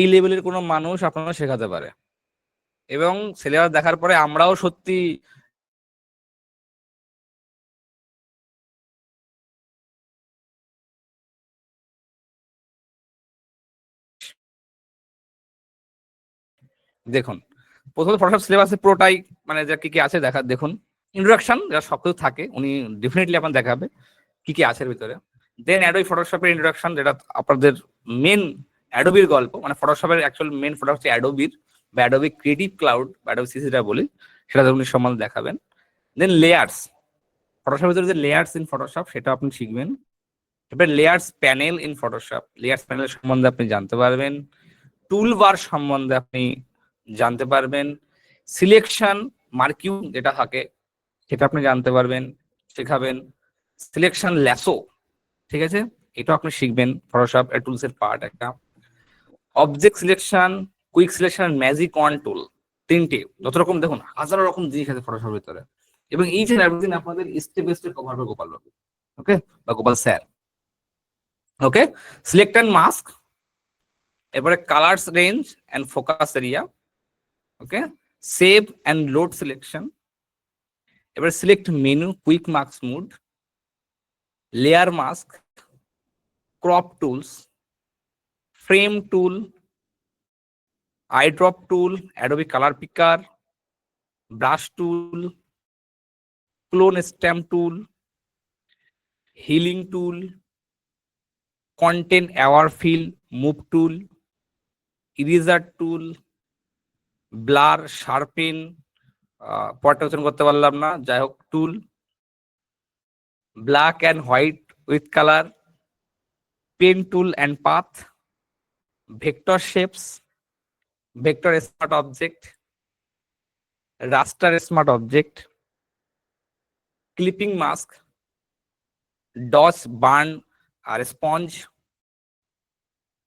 এই লেভেলের কোনো মানুষ আপনারা শেখাতে পারে, এবং সিলেবাস দেখার পরে আমরাও সত্যি দেখুন, প্রথমে ফটোশপ সিলেবাসে পুরোটাই মানে যা কি কি আছে দেখা দেখুন। ইন্ট্রোডাকশন যা সবকিছু থাকে উনি ডেফিনেটলি আপনার দেখাবে কি কি আছে এর ভিতরে। দেন অ্যাডোবি ফটোশপের ইন্ট্রোডাকশন, যেটা আপনাদের মেন অ্যাডোবির গল্প, মানে ফটোশপের অ্যাকচুয়াল মেন ফটো হচ্ছে অ্যাডোবির বা অ্যাডোবি ক্রিয়েটিভ ক্লাউড বা অ্যাডোবি সিসিটা বলি, সেটা উনি সম্বন্ধে দেখাবেন। দেন লেয়ার্স, ফটোশপের ভিতরে যে লেয়ার্স ইন ফটোশপ সেটা আপনি শিখবেন। এবার layers panel in Photoshop, layers panel সম্বন্ধে আপনি জানতে পারবেন। টুল বার সম্বন্ধে আপনি জানতে পারবেন। সিলেকশন মার্কিউ যেটা থাকে সেটা আপনি জানতে পারবেন, শেখাবেন। সিলেকশন ল্যাসো, ঠিক আছে, এটা আপনি শিখবেন, ফটোশপ টুলস এর পার্ট একটা। Object selection, quick selection, magic wand tool, তিনটে যত রকম দেখুন হাজারো রকম জিনিস আছে ফটোশপের ভিতরে, এবং এই যে এভরিথিং আপনাদের স্টেপ বাই স্টেপ কভার করে গোপাল বাবু, ওকে, বা Gopal sir, okay. Select and mask, এবারে colours range and focus area, okay. Save and load selection, এবার select menu, quick mask mode, layer mask, crop tools, frame tool, eye drop tool, Adobe colour picker, brush tool, clone stamp tool, healing tool, content aware fill move tool, eraser tool, blur sharpen, পরটা উচ্চারণ করতে পারলাম না, যাই হোক, tool, black and white with colour, pen tool and path, vector shapes, vector smart object, raster smart object, clipping mask, dodge burn আর sponge,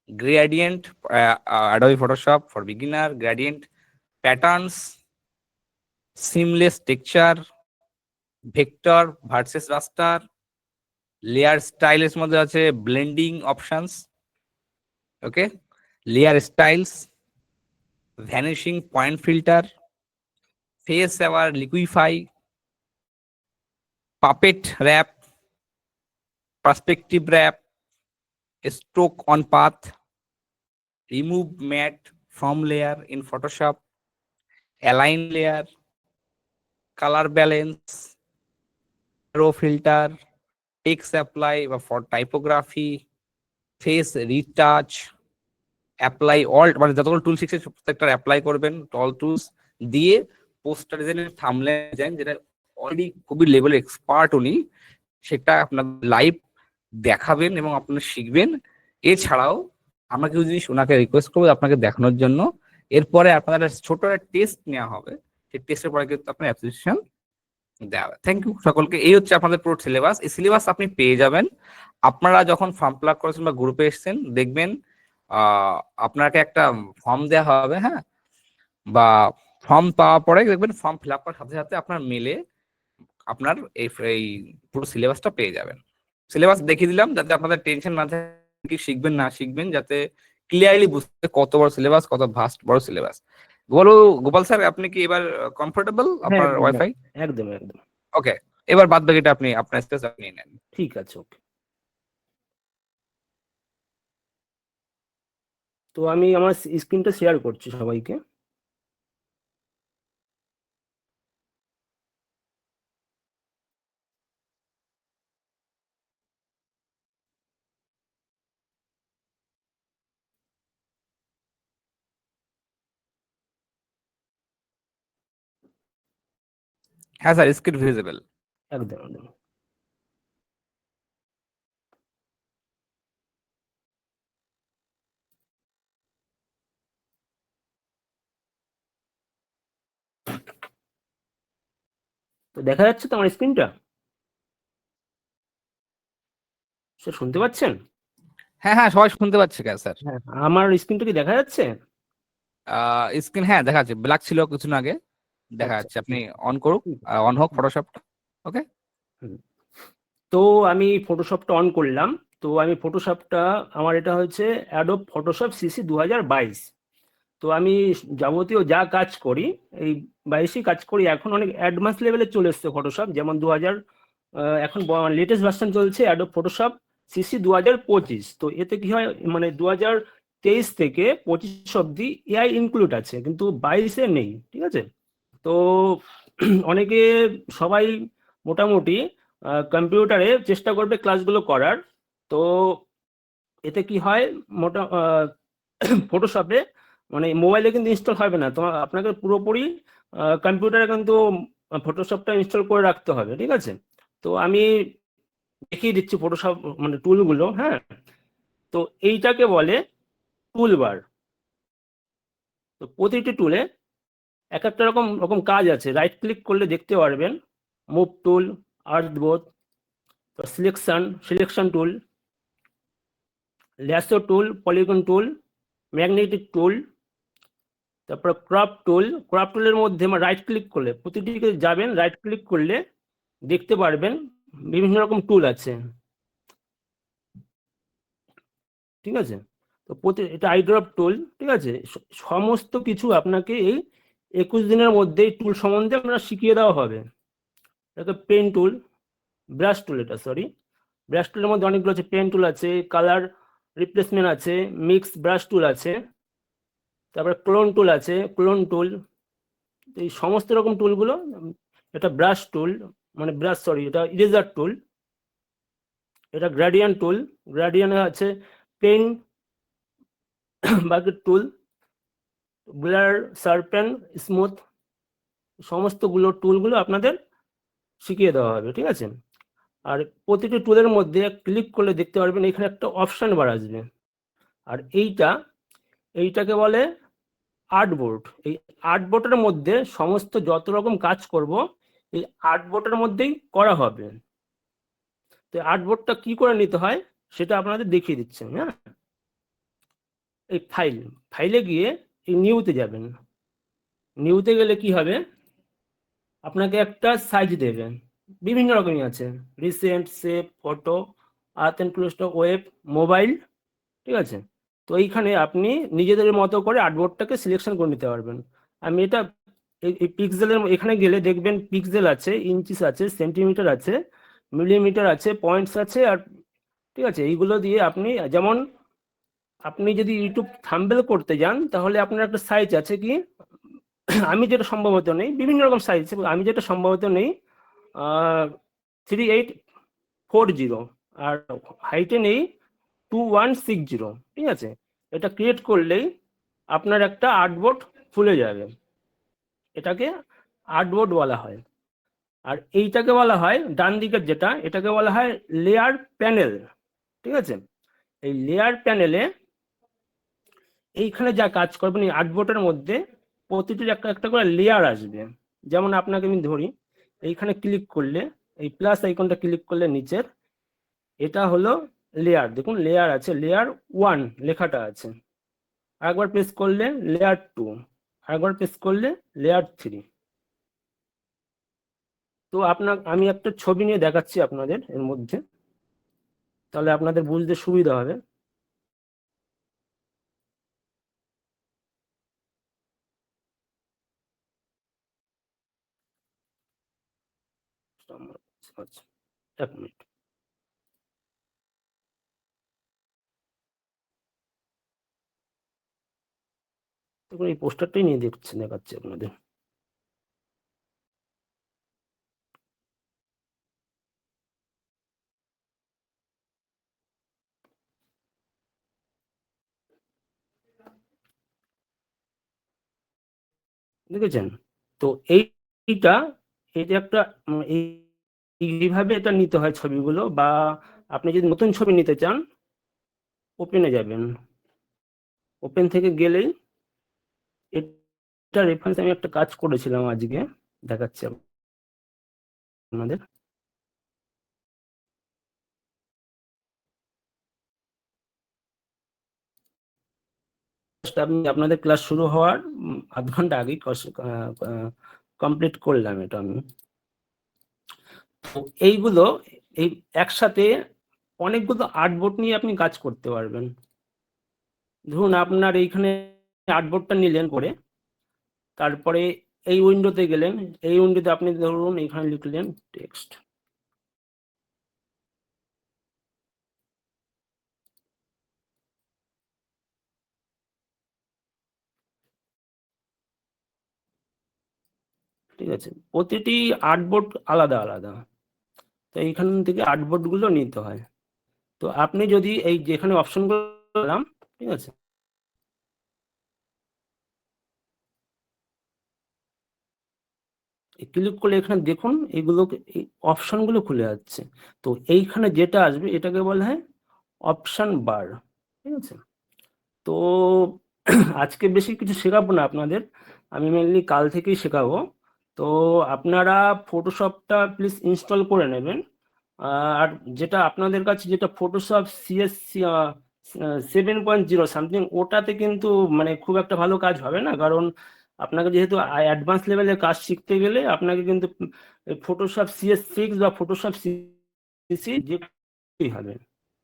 gradient, Adobe Photoshop for beginner, gradient, patterns, seamless texture, vector versus raster, layer style এর মধ্যে আছে blending options, okay, layer styles, vanishing point filter, face saver liquify, puppet wrap, perspective wrap, stroke on path, remove matte from layer in Photoshop, align layer, color balance, row filter, text apply for typography, face retouch, apply all, মানে যতগুলো টুল শিখছে প্রত্যেকটা apply করবেন, all tools দিয়ে poster ডিজাইনের thumbnail design, যেটা already খুবই level expert উনি, সেটা আপনার লাইভ দেখাবেন এবং আপনারা শিখবেন। এছাড়াও আমরা কিছু জিনিস ওনাকে রিকোয়েস্ট করবো আপনাকে দেখানোর জন্য, এরপরে আপনাদের ছোট একটা টেস্ট নেওয়া হবে, সেই টেস্টের পরে কিন্তু আপনার অ্যাপ্লিকেশন দেওয়া। থ্যাংক ইউ সকলকে। এই হচ্ছে আপনাদের পুরো সিলেবাস। এই সিলেবাস আপনি পেয়ে যাবেন আপনারা যখন ফর্ম ফিল আপ করেছেন বা গ্রুপে এসেছেন, দেখবেন আপনাকে একটা ফর্ম দেওয়া হবে, হ্যাঁ, বা ফর্ম পাওয়ার পরে দেখবেন ফর্ম ফিল আপ করার সাথে সাথে আপনার মেলে আপনার এই পুরো সিলেবাসটা পেয়ে যাবেন। সিলেবাস দেখিয়ে দিলাম যাতে আপনাদের টেনশন না থাকে কি শিখবেন না শিখবেন, যাতে ক্লিয়ারলি বুঝতে কত বড় সিলেবাস, কত ভাস্ট বড় সিলেবাস। বলো গোপাল স্যার, আপনি কি এবার কমফোর্টেবল আপনার ওয়াইফাই? একদম একদম। ওকে, এবার বাদ বাকিটা আপনি আপনার স্পেস আপনি নেন। ঠিক আছে, ওকে। তো আমি আমার স্ক্রিনটা শেয়ার করছি সবাইকে। হ্যাঁ স্যার, স্ক্রিন ভিজিবল। একদম একদম। তো দেখা যাচ্ছে তো আমার স্ক্রিনটা? স্যার শুনতে পাচ্ছেন? হ্যাঁ হ্যাঁ, সবাই শুনতে পাচ্ছে স্যার। হ্যাঁ, আমার স্ক্রিনটা কি দেখা যাচ্ছে? স্ক্রিন হ্যাঁ দেখা যাচ্ছে, ব্ল্যাক ছিল কিছুক্ষণ আগে, দেখা আচ্ছা, যাচ্ছে। আপনি অন করুক, অন হোক ফটোশপটা। ওকে, তো আমি ফটোশপটা অন করলাম। তো আমি ফটোশপটা, আমার এটা হচ্ছে অ্যাডোব ফটোশপ সিসি 2022। তো আমি যাবতীয় যা কাজ করি এই 22ই কাজ করি। এখন অনেক অ্যাডভান্স লেভেলে চলে এসছে ফটোশপ, যেমন 2000 এখন লেটেস্ট ভার্সন চলছে অ্যাডোব ফটোশপ সিসি 2025। তো এতে কি হয়, মানে 2023 থেকে 25 অব্দি এআই ইনক্লুড আছে, কিন্তু 22-এ নেই, ঠিক আছে। তো অনেকে, সবাই মোটামুটি কম্পিউটারে চেষ্টা করবে ক্লাসগুলো করার। তো এতে কি হয়, মোটা ফটোশপে মানে মোবাইলে কিন্তু ইনস্টল হবে না, তোমার আপনাকে পুরোপুরি কম্পিউটারে কিন্তু ফটোশপটা ইনস্টল করে রাখতে হবে, ঠিক আছে। তো আমি দেখিয়ে দিচ্ছি ফটোশপ মানে টুলগুলো, হ্যাঁ। তো এইটাকে বলে টুলবার। তো প্রতিটি টুলে এক একটা রকম রকম কাজ আছে। রাইট ক্লিক করলে দেখতে পারবেন move tool, artboard, selection tool, lasso tool, polygon tool, magnetic tool, তারপর ক্রপ টুলের মধ্যে রাইট ক্লিক করলে প্রতিটিকে যাবেন, রাইট ক্লিক করলে দেখতে পারবেন বিভিন্ন রকম টুল আছে, ঠিক আছে। তো এটা আইড্রপ টুল, ঠিক আছে। সমস্ত কিছু আপনাকে এই 21 দিনের মধ্যে এই টুল সম্বন্ধে আপনার শিখিয়ে দেওয়া হবে। এটা পেন টুল, ব্রাশ টুল, এটা সরি ব্রাশ টুলের মধ্যে অনেকগুলো আছে। পেন টুল আছে, কালার রিপ্লেসমেন্ট আছে, মিক্স ব্রাশ টুল আছে, তারপরে ক্লোন টুল আছে, ক্লোন টুল। এই সমস্ত রকম টুলগুলো, এটা ব্রাশ টুল মানে ব্রাশ সরি এটা ইরেজার টুল, এটা গ্রেডিয়েন্ট টুল, গ্রেডিয়েন্ট আছে pen bucket tool, blur, sharpen, smooth, সমস্তগুলো টুলগুলো আপনাদের শিখিয়ে দেওয়া হবে, ঠিক আছে। আর প্রতিটি টুলের মধ্যে ক্লিক করলে দেখতে পারবেন এখানে একটা অপশন বার আসবে। আর এইটাকে বলে আর্টবোর্ড। এই আর্টবোর্ডের মধ্যে সমস্ত যত রকম কাজ করব এই আর্টবোর্ডের মধ্যেই করা হবে। তো আর্টবোর্ডটা কি করে নিতে হয় সেটা আপনাদের দেখিয়ে দিচ্ছেন, হ্যাঁ। এই ফাইলে গিয়ে এই নিউতে যাবেন। নিউতে গেলে কি হবে, আপনাকে একটা সাইজ দেবেন, বিভিন্ন রকমই আছে, recent, save, photo, art and closed, web, mobile, ঠিক আছে। তো এইখানে আপনি নিজেদের মতো করে আর্টবোর্ডটাকে সিলেকশন করে নিতে পারবেন। আমি এটা এই পিক্সেলের এখানে গেলে দেখবেন পিক্সেল আছে, ইঞ্চিস আছে, সেন্টিমিটার আছে, মিলিমিটার আছে, পয়েন্টস আছে, আর ঠিক আছে। এইগুলো দিয়ে আপনি, যেমন আপনি যদি ইউটিউব থাম্বনেল করতে যান তাহলে আপনার একটা সাইজ আছে কি, আমি যেটা সম্ভবত নেই, বিভিন্ন রকম সাইজ, আমি যেটা সম্ভবত নেই 3840, আর হাইটে নেই 2160, ঠিক আছে। এটা ক্রিয়েট করলেই আপনার একটা আর্টবোর্ড খুলে যাবে। এটাকে আর্টবোর্ড বলা হয়। আর এইটাকে বলা হয় ডান দিকের যেটা, এটাকে বলা হয় লেয়ার প্যানেল, ঠিক আছে। এই লেয়ার প্যানেলে এইখানে যা কাজ করবেন এই আর্টবোর্ডের মধ্যে প্রতিটির একটা একটা করে লেয়ার আসবে। যেমন আপনাকে আমি ধরি, এইখানে ক্লিক করলে এই প্লাস আইকনটা ক্লিক করলে নিচের, এটা হলো লেয়ার, দেখুন লেয়ার আছে, লেয়ার 1 লেখাটা আছে। আরেকবার প্রেস করলে লেয়ার 2, আরেকবার প্রেস করলে লেয়ার 3। তো আমি একটা ছবি নিয়ে দেখাচ্ছি আপনাদের এর মধ্যে, তাহলে আপনাদের বুঝতে সুবিধা হবে। আচ্ছা, 1 মিনিট। দেখুন এই পোস্টারটাই নিয়ে দেখাচ্ছি আপনাদের। দেখেছেন? তো এইটা এই যে একটা এইভাবে এটা নিতে হয় ছবিগুলো, বা আপনি যদি নতুন ছবি নিতে চান ওপেনে যাবেন, ওপেন থেকে গেলেই এটা রেফারেন্স আমি একটা কাজ করেছিলাম আজকে, দেখাচ্ছি আপনাদের। আমি আপনাদের ক্লাস শুরু হওয়ার আধ ঘন্টা আগেই কমপ্লিট করলাম এটা আমি। তো এইগুলো এই একসাথে অনেকগুলো আর্টবোর্ড নিয়ে আপনি কাজ করতে পারবেন। ধরুন আপনার এইখানে আর্টবোর্ডটা নিলেন করে, তারপরে এই উইন্ডোতে গেলেন, এই উইন্ডোতে আপনি ধরুন এখানে লিখলেন টেক্সট, ঠিক আছে, প্রতিটি আর্টবোর্ড আলাদা আলাদা, তো এইখান থেকে আর্টবোর্ড গুলো নিতে হয়। তো আপনি যদি এই যেখানে অপশনগুলো দিলাম, ঠিক আছে, ক্লিক করলে এখানে দেখুন এগুলো এই অপশনগুলো খুলে যাচ্ছে। তো এইখানে যেটা আসবে এটাকে বলা হয় অপশন বার, ঠিক আছে। তো আজকে বেশি কিছু শেখাবো না আপনাদের, আমি মেনলি কাল থেকেই শেখাবো। তো আপনারা ফটোশপটা প্লিজ ইনস্টল করে নেবেন। আর যেটা আপনাদের কাছে যেটা ফটোশপ সিএসসি 7.0 সামথিং, ওটাতে কিন্তু মানে খুব একটা ভালো কাজ হবে না, কারণ আপনাকে যেহেতু অ্যাডভান্স লেভেলের কাজ শিখতে গেলে আপনাকে কিন্তু ফটোশপ CS6 বা ফটোশপ সিসি যেটাই হবে,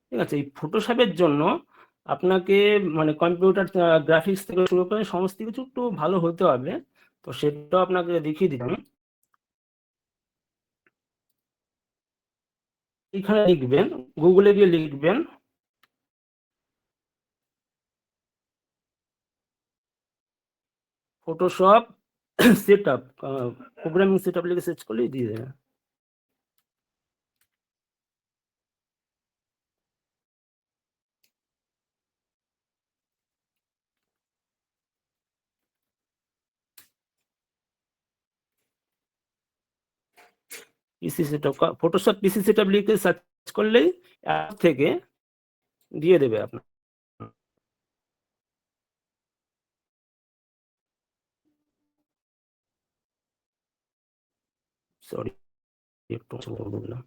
ঠিক আছে। এই ফটোশপের জন্য আপনাকে মানে কম্পিউটার গ্রাফিক্স থেকে শুরু করে সমস্ত কিছু একটু ভালো হতে হবে। তো সেটাও আপনাকে দেখিয়ে দিলাম। এখানে লিখবেন, গুগলে গিয়ে লিখবেন Photoshop set up, programming set up লিখে সার্চ করলেই দিয়ে দেবে। PC set up, Photoshop PC set up লিখে সার্চ করলেই অ্যাপ থেকে দিয়ে দেবে আপনার। সরি, একটু বললাম।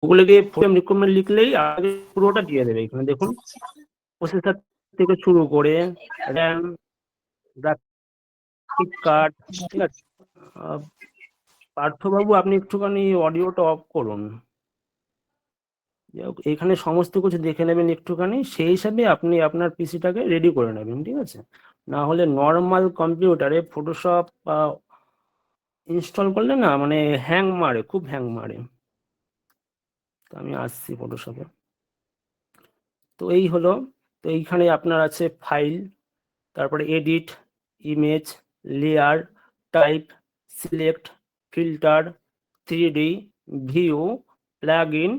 গুগলে গিয়ে ফোন রিকমেন্ড লিখলেই আগে পুরোটা দিয়ে দেবে। এখানে দেখুন প্রসেসর থেকে শুরু করে র্যাম, গ্রাফিক কার্ড, ঠিক আছে। পার্থবাবু আপনি একটুখানি অডিওটা অফ করুন। যাই হোক, এখানে সমস্ত কিছু দেখে নেবেন একটুখানি, সেই হিসাবে আপনি আপনার পিসিটাকে রেডি করে নেবেন, ঠিক আছে। না হলে নর্মাল কম্পিউটারে ফটোশপ ইনস্টল করলে না মানে হ্যাং মারে, খুব হ্যাং মারে। তো আমি আসছি ফটোশপে। তো এই হলো, তো এইখানে আপনার আছে ফাইল, তারপরে edit, image, layer, type, select, filter, 3D, view, plug in,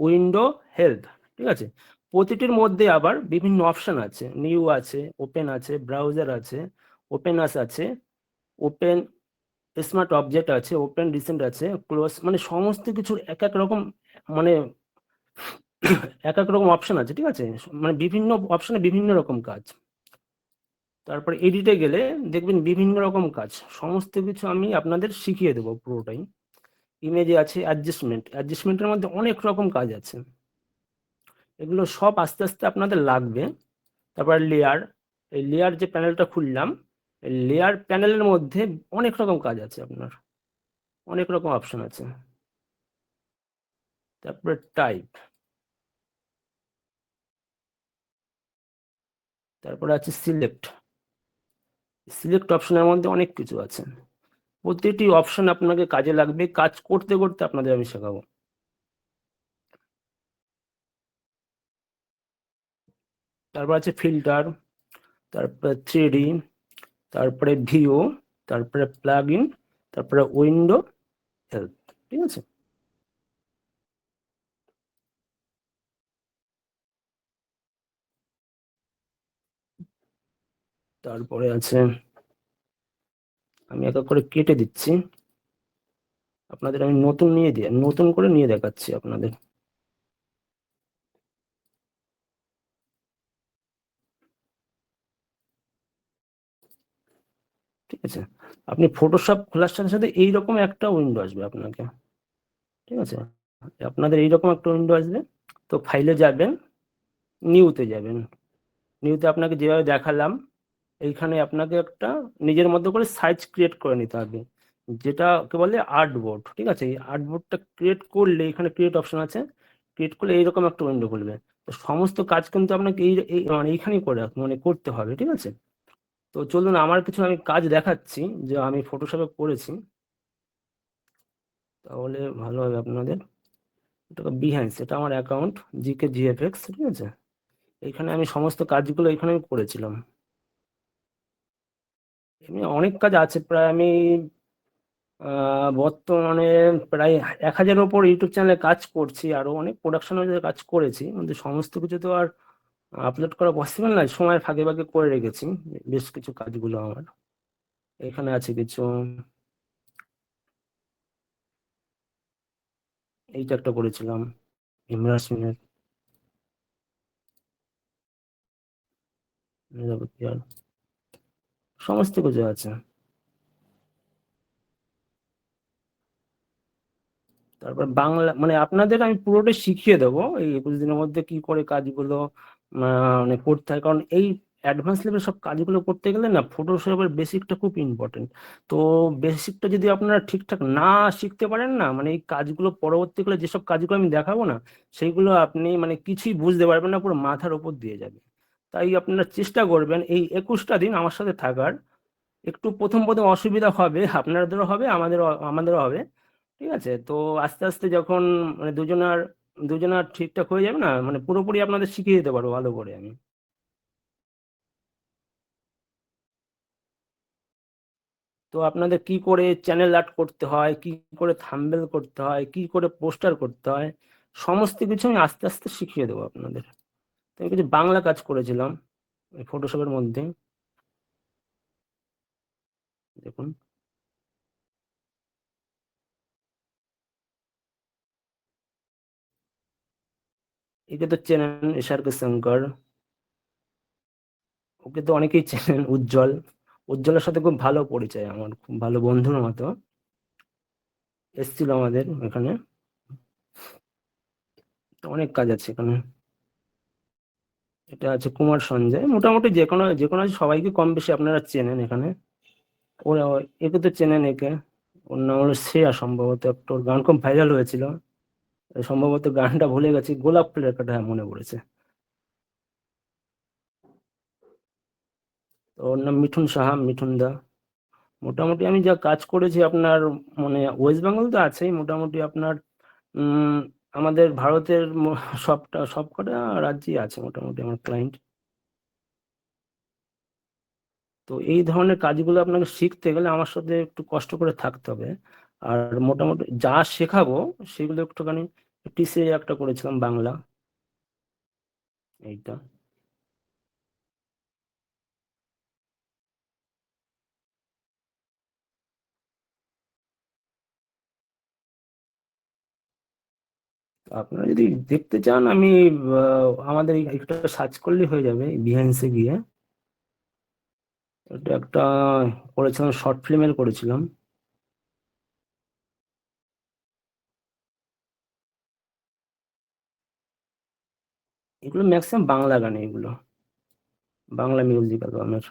window, help, ঠিক আছে। প্রতিটির মধ্যে আবার বিভিন্ন অপশন আছে, নিউ আছে, ওপেন আছে, ব্রাউজার আছে, ওপেনাস আছে, ওপেন স্মার্ট অবজেক্ট আছে, ওপেন রিসেন্ট আছে, ক্লোজ, মানে সমস্ত কিছুর এক এক রকম মানে এক এক রকম অপশন আছে, ঠিক আছে। মানে বিভিন্ন অপশনে বিভিন্ন রকম কাজ। তারপর এডিটে গেলে দেখবেন বিভিন্ন রকম কাজ, সমস্ত কিছু আমি আপনাদের শিখিয়ে দেবো পুরোটাই। ইমেজে আছে অ্যাডজাস্টমেন্ট, অ্যাডজাস্টমেন্টের মধ্যে অনেক রকম কাজ আছে, এগুলো সব আস্তে আস্তে আপনাদের লাগবে। তারপর লেয়ার, এই লেয়ার যে প্যানেলটা খুললাম, এই লেয়ার প্যানেলের মধ্যে অনেক রকম কাজ আছে আপনার, অনেক রকম অপশন আছে। তারপরে টাইপ, তারপরে আছে সিলেক্ট, সিলেক্ট অপশনের মধ্যে অনেক কিছু আছে, প্রতিটি অপশন আপনাকে কাজে লাগবে, কাজ করতে করতে আপনাদের আমি শেখাবো। তারপর আছে ফিল্টার, তারপরে 3D, তারপরে ভিউ, তারপরে প্লাগ ইন, তারপরে উইন্ডো, হেল্প, ঠিক আছে। তারপরে আছে, আমি এক এক করে কেটে দিচ্ছি আপনাদের, আমি নতুন করে নিয়ে দেখাচ্ছি আপনাদের। ঠিক আছে। আপনি ফটোশপ খোলার সাথে সাথে এইরকম একটা উইন্ডো আসবে আপনাকে, ঠিক আছে। আপনাদের এইরকম একটা উইন্ডো আসবে। তো ফাইলে যাবেন, নিউতে যাবেন। নিউতে আপনাকে যেভাবে দেখালাম, এইখানে আপনাকে একটা নিজের মতো করে সাইজ ক্রিয়েট করে নিতে হবে, যেটাকে বলে আর্টবোর্ড। ঠিক আছে, এই আর্টবোর্ডটা ক্রিয়েট করলে এখানে ক্রিয়েট অপশন আছে, ক্রিয়েট করলে এইরকম একটা উইন্ডো খুলবে। তো সমস্ত কাজ কিন্তু আপনাকে মানে এইখানেই করে মানে করতে হবে, ঠিক আছে। তো চলুন আমার কিছু আমি কাজ দেখাচ্ছি যে আমি ফটোশপে করেছি, তাহলে ভালো হবে আপনাদের। এটা বিহ্যান্স, এটা আমার অ্যাকাউন্ট জিকে জিএফএক্স, ঠিক আছে। এখানে আমি সমস্ত কাজগুলো এখানে আমি করেছিলাম। এমনি অনেক কাজ আছে, প্রায় আমি বর্তমানে প্রায় 1000-এর ওপর ইউটিউব চ্যানেলে কাজ করছি, আরো অনেক প্রোডাকশন হাউসে কাজ করেছি, কিন্তু সমস্ত কিছু তো আর আপলোড করা পসিবল নয়, সময়ের ফাঁকে ফাঁকে করে রেখেছি বেশ কিছু কাজগুলো আমার। এখানে আছে কিছু, এইটা একটা করেছিলাম ইমরান সিংয়ের নিরাপত্তার, সমস্ত কিছু আছে। তারপর বাংলা মানে আপনাদের আমি পুরোটাই শিখিয়ে দেবো এই 21 দিনের মধ্যে কি করে কাজগুলো মানে করতে হয়, কারণ এই অ্যাডভান্স লেভেল সব কাজগুলো করতে গেলে না ফটোশপের বেসিকটা খুব ইম্পর্টেন্ট। তো বেসিকটা যদি আপনারা ঠিকঠাক না শিখতে পারেন না, মানে এই কাজগুলো পরবর্তীকালে যেসব কাজগুলো আমি দেখাবো না, সেইগুলো আপনি মানে কিছুই বুঝতে পারবেন না, পুরো মাথার উপর দিয়ে যাবে। তাই আপনারা চেষ্টা করবেন এই 21টা দিন আমার সাথে থাকার। একটু প্রথম প্রথম অসুবিধা হবে, আপনাদেরও হবে, আমাদেরও হবে, ঠিক আছে। তো আস্তে আস্তে যখন মানে দুজনার ঠিকঠাক হয়ে যাবে না, মানে পুরোপুরি আপনাদের শিখিয়ে দিতে পারবো ভালো করে আমি। তো আপনাদের কি করে চ্যানেল আর্ট করতে হয়, কি করে থাম্বনেল করতে হয়, কি করে পোস্টার করতে হয়, সমস্ত কিছু আমি আস্তে আস্তে শিখিয়ে দেবো আপনাদের। তো আমি কিছু বাংলা কাজ করেছিলাম ফটোশপের মধ্যে, দেখুন। একে তো চেনেন, এসআরকে শঙ্কর, ওকে তো অনেকেই চেনেন। উজ্জ্বল, উজ্জ্বলের সাথে খুব ভালো পরিচয় আমার, খুব ভালো বন্ধুর মতো, এসেছিল আমাদের এখানে। তো অনেক কাজ আছে এখানে। এটা আছে কুমার সঞ্জয়, মোটামুটি যে কোনো সবাইকে কম বেশি আপনারা চেনেন এখানে। ওরা, একে তো চেনেন একে, ওর নাম হলো শ্রেয়া সম্ভবত, একটা ওর গান খুব ভাইরাল হয়েছিল, সম্ভবত গানটা ভুলে গেছি, গোলাপ ফুলের কথা, হ্যাঁ, মনে পড়েছে। তো ওর নাম মিঠুন সাহা, মিঠুন দা। মোটামুটি আমি যা কাজ করেছি আপনার, মানে ওয়েস্ট বেঙ্গল তো আছেই, মোটামুটি আপনার উম আমাদের ভারতের সবকটা রাজ্যই আছে মোটামুটি আমার ক্লায়েন্ট। তো এই ধরনের কাজগুলো আপনাকে শিখতে গেলে আমার সাথে একটু কষ্ট করে থাকতে হবে। আর মোটামুটি যা শেখাবো সেগুলো একটুখানি টিসে একটা করেছিলাম বাংলা, এইটা। তো আপনারা যদি দেখতে চান, আমি আমাদের একটা সার্চ করলে হয়ে যাবে বিহাইন্সে গিয়ে। এটা একটা করেছিলাম, শর্ট ফিল্মের করেছিলাম। এগুলো ম্যাক্সিমাম বাংলা গানে, এগুলো বাংলা মিউজিক অ্যালবামের।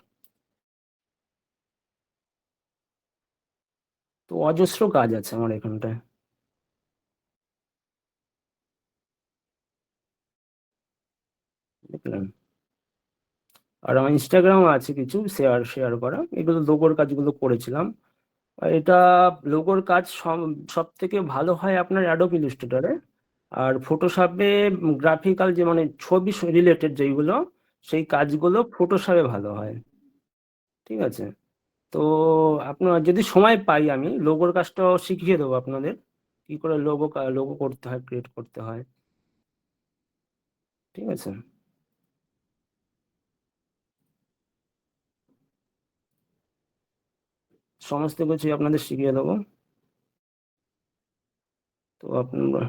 তো অজস্র কাজ আছে আমার এখানটায়, বুঝলেন। আর আমার ইনস্টাগ্রাম আছে কিছু শেয়ার শেয়ার করা, এগুলো লোগোর কাজগুলো করেছিলাম। আর এটা লোগোর কাজ সব থেকে ভালো হয় আপনার অ্যাডোব ইলাস্ট্রেটরে। আর ফটোশপে গ্রাফিক্যাল যে মানে ছবি রিলেটেড যেইগুলো, সেই কাজগুলো ফটোশপে ভালো হয়, ঠিক আছে। তো আপনার যদি সময় পাই আমি লোগোর কাজটাও শিখিয়ে দেবো আপনাদের, কি করে লোগো করতে হয়, ক্রিয়েট করতে হয়, ঠিক আছে। সমস্ত কিছু আপনাদের শিখিয়ে দেবো। তো আপনারা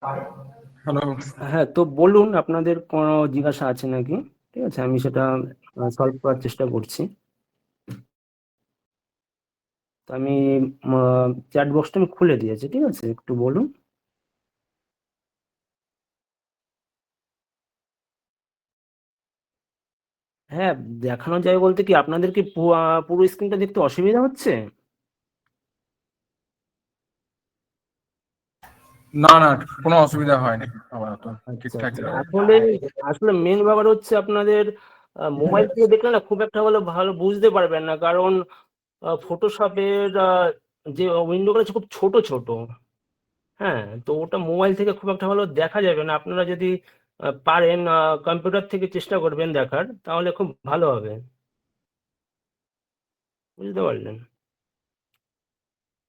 হ্যালো। হ্যাঁ, তো বলুন আপনাদের কোনো জিজ্ঞাসা আছে নাকি? ঠিক আছে, আমি সেটা সলভ করার চেষ্টা করছি। তো আমি চ্যাট বক্সটা আমি খুলে দিয়েছি, ঠিক আছে, একটু বলুন। হ্যাঁ, দেখানো যায় বলতে কি আপনাদের কি পুরো স্ক্রিনটা দেখতে অসুবিধা হচ্ছে? না না, কোনো অসুবিধা হয়নি, আপাতত আচ্ছা ঠিকঠাক আচ্ছা, যাবে। আসলে আসলে মেন ব্যাপার হচ্ছে আপনাদের মোবাইল থেকে দেখলে না খুব একটা ভালো বুঝতে পারবেন না, কারণ ফটোশপের যে উইন্ডোগুলো আছে খুব ছোট ছোট। হ্যাঁ, তো ওটা মোবাইল থেকে খুব একটা ভালো দেখা যাবে না। আপনারা যদি পারেন কম্পিউটার থেকে চেষ্টা করবেন দেখার, তাহলে খুব ভালো হবে। বুঝতে পারলেন?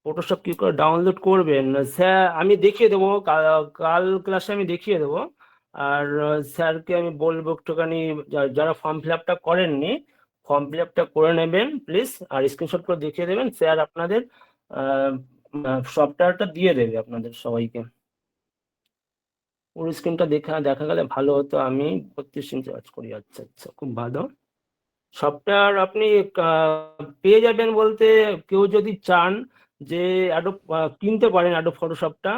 ফটোশপ কি করে ডাউনলোড করবেন স্যার আমি দেখিয়ে দেবো, কাল ক্লাসে আমি দেখিয়ে দেবো। আর স্যারকে আমি বলবো একটুখানি, যারা ফর্ম ফিল আপটা করেননি ফর্ম ফিল আপটা করে নেবেন প্লিজ, আর স্ক্রিনশট করে দেখিয়ে দেবেন। স্যার আপনাদের সফটওয়্যারটা দিয়ে দেবে আপনাদের সবাইকে। পুরো স্ক্রিনটা দেখা গেলে ভালো হতো। আমি 32 ইঞ্চি কাজ করি। আচ্ছা আচ্ছা, খুব ভালো। সফটওয়্যার আপনি পেয়ে যাবেন বলতে, কেউ যদি চান যে অ্যাডোব কিনতে পারেন অ্যাডোব ফটোশপটা,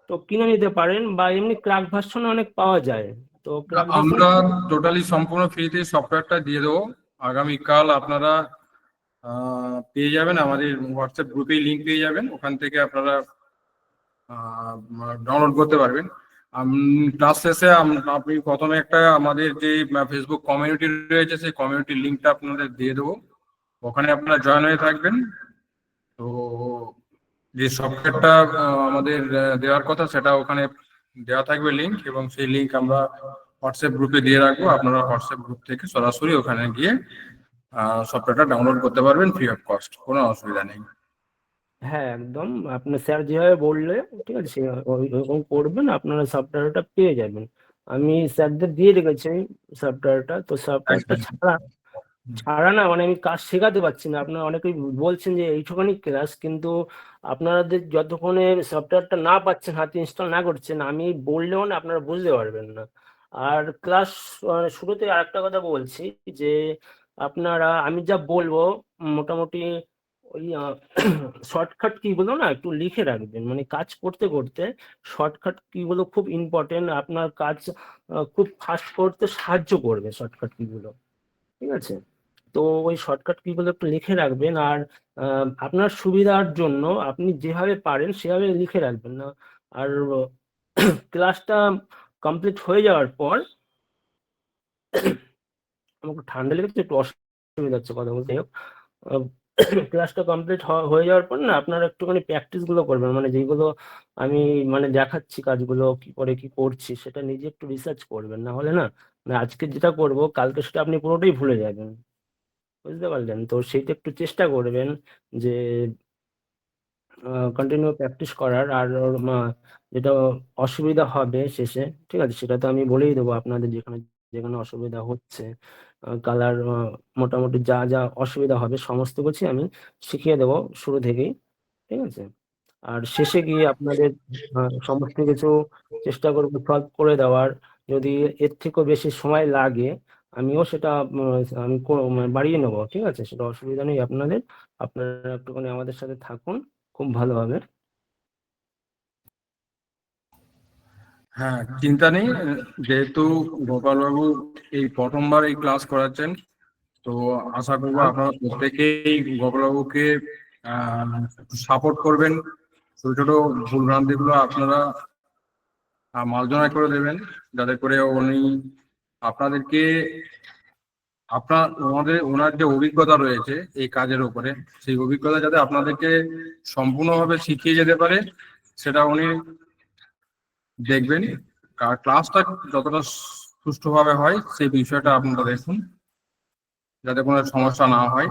তো কিনে নিতে পারেন, বা এমনি ক্র্যাক ভার্সনে অনেক পাওয়া যায়। তো ক্র্যাক ভার্সন আমরা টোটালি সম্পূর্ণ ফ্রিতে সফটওয়্যারটা দিয়ে দেবো। আগামীকাল আপনারা পেয়ে যাবেন, আমাদের হোয়াটসঅ্যাপ গ্রুপেই লিঙ্ক পেয়ে যাবেন, ওখান থেকে আপনারা ডাউনলোড করতে পারবেন। ক্লাস শেষে আপনি প্রথমে একটা আমাদের যে ফেসবুক কমিউনিটি রয়েছে সেই কমিউনিটির লিঙ্কটা আপনাদের দিয়ে দেবো, ওখানে আপনারা জয়েন হয়ে থাকবেন। তো যে সফটওয়্যারটা আমাদের দেওয়ার কথা সেটা ওখানে দেওয়া থাকবে লিঙ্ক, এবং সেই লিঙ্ক আমরা হোয়াটসঅ্যাপ গ্রুপে দিয়ে রাখবো। আপনারা হোয়াটসঅ্যাপ গ্রুপ থেকে সরাসরি ওখানে গিয়ে সফটওয়্যারটা ডাউনলোড করতে পারবেন ফ্রি অফ কস্ট, কোনো অসুবিধা নেই। হ্যাঁ, একদম আপনার স্যার যেভাবে বললে, ঠিক আছে, ওইরকম করবেন, আপনারা সফটওয়্যারটা পেয়ে যাবেন। আমি স্যারদের দিয়ে রেখেছি সফটওয়্যারটা। তো সফটওয়্যারটা একদম। ছাড়া ছাড়া না মানে আমি কাজ শেখাতে পারছি না। আপনারা অনেকেই বলছেন যে এইটুখানি ক্লাস, কিন্তু আপনাদের যতক্ষণে সফটওয়্যারটা না পাচ্ছেন, হাতে ইনস্টল না করছেন, আমি বললেও না আপনারা বুঝতে পারবেন না। আর ক্লাস শুরুতে আরেকটা কথা বলছি, যে আপনারা আমি যা বলবো মোটামুটি ওই শর্টকাট কিগুলো না একটু লিখে রাখবেন, মানে কাজ করতে করতে শর্টকাট কিগুলো খুব ইম্পর্টেন্ট। আপনার কাজ খুব ফাস্ট করতে সাহায্য করবে শর্টকাট কিগুলো, ঠিক আছে। তো ওই শর্টকাট কিগুলো একটু লিখে রাখবেন। আর আপনার সুবিধার জন্য আপনি যেভাবে পারেন সেভাবে লিখে রাখবেন না। আর ক্লাসটা কমপ্লিট হয়ে যাওয়ার পর, আমাকে ঠান্ডা লেগেছে, একটু অসুবিধা হচ্ছে কথা বলতে। ক্লাসটা কমপ্লিট হয়ে যাওয়ার পর না আপনারা একটুখানি প্র্যাকটিস গুলো করবেন, মানে যেগুলো আমি মানে দেখাচ্ছি কাজগুলো কি করে কি করছি, সেটা নিজে একটু রিসার্চ করবেন। না হলে না, মানে আজকে যেটা করব কালকে সেটা আপনি পুরোটাই ভুলে যাবেন। বুঝতে পারলেন? তো সেইটা একটু চেষ্টা করবেন যে কন্টিনিউ প্র্যাকটিস করার। আর যেটা অসুবিধা হবে শেষে, ঠিক আছে, সেটা তো আমি বলেই দেবো আপনাদের, যেখানে যেখানে অসুবিধা হচ্ছে। কালার মোটামুটি যা যা অসুবিধা হবে সমস্ত কিছু আমি শিখিয়ে দেবো শুরু থেকেই, ঠিক আছে। আর শেষে গিয়ে আপনাদের সমস্ত কিছু চেষ্টা করবো সলভ করে দেওয়ার। যদি এর থেকেও বেশি সময় লাগে, আমিও সেটা আমি মানে বাড়িয়ে নেবো, ঠিক আছে, সেটা অসুবিধা নেই আপনাদের। আপনারা একটুখানি আমাদের সাথে থাকুন, খুব ভালো হবে। হ্যাঁ, চিন্তা নেই। যেহেতু গোপালবাবু এই প্রথমবার এই ক্লাস করাচ্ছেন, তো আশা করবো হ্যাঁ, আপনারা প্রত্যেকেই গোপালবাবুকে সাপোর্ট করবেন। ছোট ছোট ভুল ভ্রান্তি গুলো আপনারা মার্জনা করে দেবেন, যাতে করে উনি আপনাদেরকে ওনার যে অভিজ্ঞতা রয়েছে এই কাজের উপরে, সেই অভিজ্ঞতা যাতে আপনাদেরকে সম্পূর্ণভাবে শিখিয়ে যেতে পারে, সেটা উনি দেখবেন। ক্লাসটা যতটা সুষ্ঠুভাবে হয় সেই বিষয়টা আপনারা দেখুন, যাতে কোনো সমস্যা না হয়।